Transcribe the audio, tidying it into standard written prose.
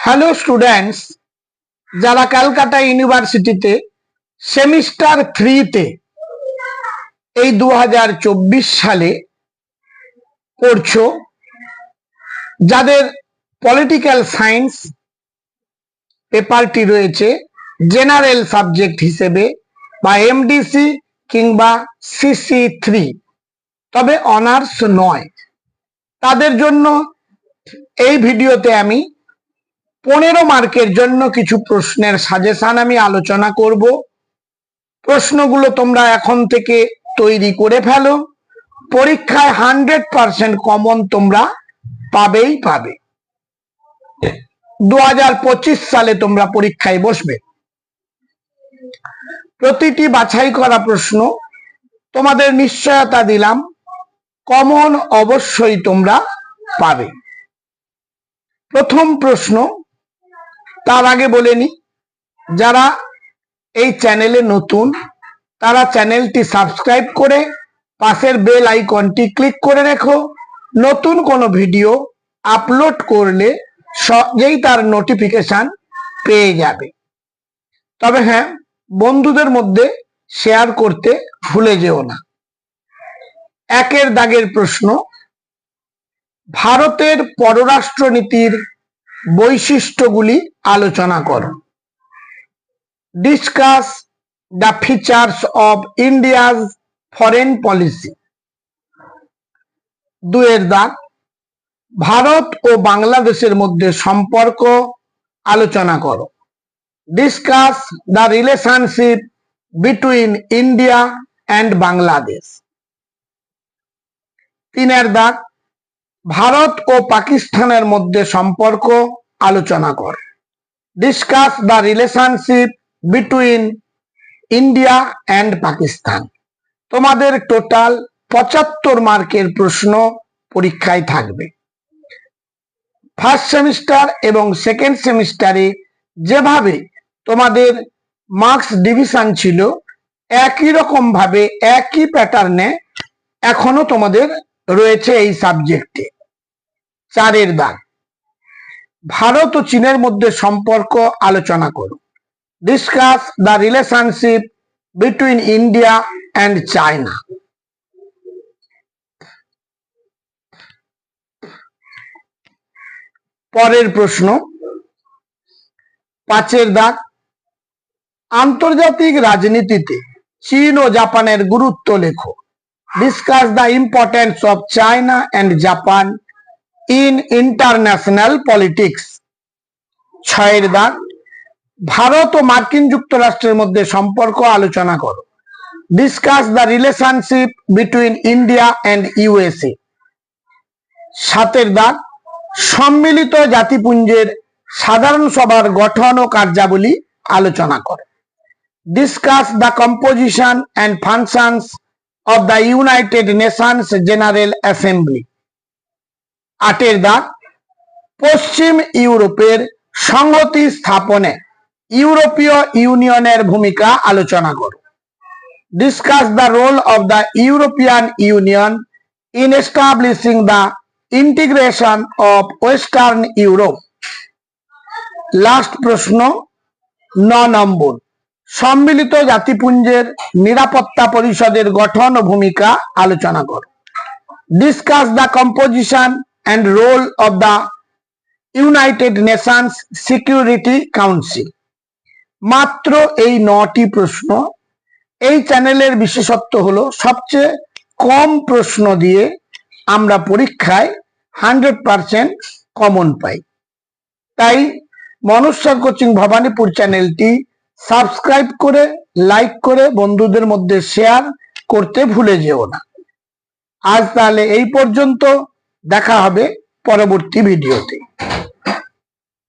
Hello students, যারা ক্যালকাটা ইউনিভার্সিটিতে semester 3-তে এই 2024 সালে পড়ছো, যাদের পলিটিক্যাল সায়েন্স পেপারটি রয়েছে জেনারেল সাবজেক্ট হিসেবে বা এমডিসি কিংবা CC3, তবে অনার্স নয়, তাদের জন্য এই ভিডিওতে আমি 15 মার্কের জন্য কিছু প্রশ্নের সাজেশন আমি আলোচনা করব। প্রশ্নগুলো তোমরা এখন থেকে তৈরি করে ফেলো, পরীক্ষায় 100% কমন তোমরা পাবেই পাবে। 2025 সালে তোমরা পরীক্ষায় বসবে। প্রতিটি বাছাই করা প্রশ্ন তোমাদের নিশ্চয়তা দিলাম কমন অবশ্যই তোমরা পাবে। প্রথম প্রশ্ন, তার আগে বলে নি, যারা এই চ্যানেলে নতুন তারা চ্যানেলটি সাবস্ক্রাইব করে পাশের বেল আইকনটি ক্লিক করে রেখো। নতুন কোনো ভিডিও আপলোড করলে সহজেই তার নোটিফিকেশন পেয়ে যাবে। তবে হ্যাঁ, বন্ধুদের মধ্যে শেয়ার করতে ভুলে যেও না। একের দাগের প্রশ্ন, ভারতের পররাষ্ট্রনীতির বৈশিষ্ট্যগুলি আলোচনা করো। Discuss the features of India's foreign policy. দুয়ের দাগ, ভারত ও বাংলাদেশের মধ্যে সম্পর্ক আলোচনা করো। Discuss the relationship between India and Bangladesh. তিনের দাগ, ভারত ও পাকিস্তানের মধ্যে সম্পর্ক আলোচনা করো। Discuss the relationship between India and Pakistan. তোমাদের টোটাল 75 মার্কের প্রশ্ন পরীক্ষায় থাকবে। ফার্স্ট সেমিস্টার এবং সেকেন্ড সেমিস্টারে যেভাবে তোমাদের মার্কস ডিভিশন ছিল, একই রকম ভাবে একই প্যাটার্নে এখনো তোমাদের রয়েছে এই সাবজেক্টে। চারের দাগ, ভারত ও চীনের মধ্যে সম্পর্ক আলোচনা করো। Discuss the relationship between India and China. পরের প্রশ্ন, পাঁচের দাগ, আন্তর্জাতিক রাজনীতিতে চীন ও জাপানের গুরুত্ব লেখো। Discuss the importance of China and Japan in international politics. ছয়ের দাগ, ভারত ও মার্কিন যুক্তরাষ্ট্রের মধ্যে সম্পর্ক আলোচনা করো। Discuss the relationship between India and USA। সাতের দাগ, সম্মিলিত জাতিপুঞ্জের সাধারণ সভার গঠন ও কার্যাবলী আলোচনা করো। Discuss the composition and functions of the United Nations general assembly. আটের দাগ, পশ্চিম ইউরোপের সংহতি স্থাপনে ইউরোপীয় ইউনিয়নের ভূমিকা আলোচনা করো। Discuss the role of the European Union in establishing the integration of western Europe. Last প্রশ্ন 9 নম্বর, সম্মিলিত জাতিপুঞ্জের নিরাপত্তা পরিষদের গঠন ও ভূমিকা আলোচনা করো। Discuss the composition and role of the United Nations Security Council. মাত্র এই 9টি প্রশ্ন। এই চ্যানেলের বিশেষত্ব হলো সবচেয়ে কম প্রশ্ন দিয়ে আমরা পরীক্ষায় 100% কমন পাই। তাই মনুষ্য কোচিং ভবানীপুর চ্যানেলটি সাবস্ক্রাইব করে লাইক করে বন্ধুদের মধ্যে শেয়ার করতে ভুলে যেও না। আজ তাহলে এই পর্যন্ত, দেখা হবে পরবর্তী ভিডিওতে।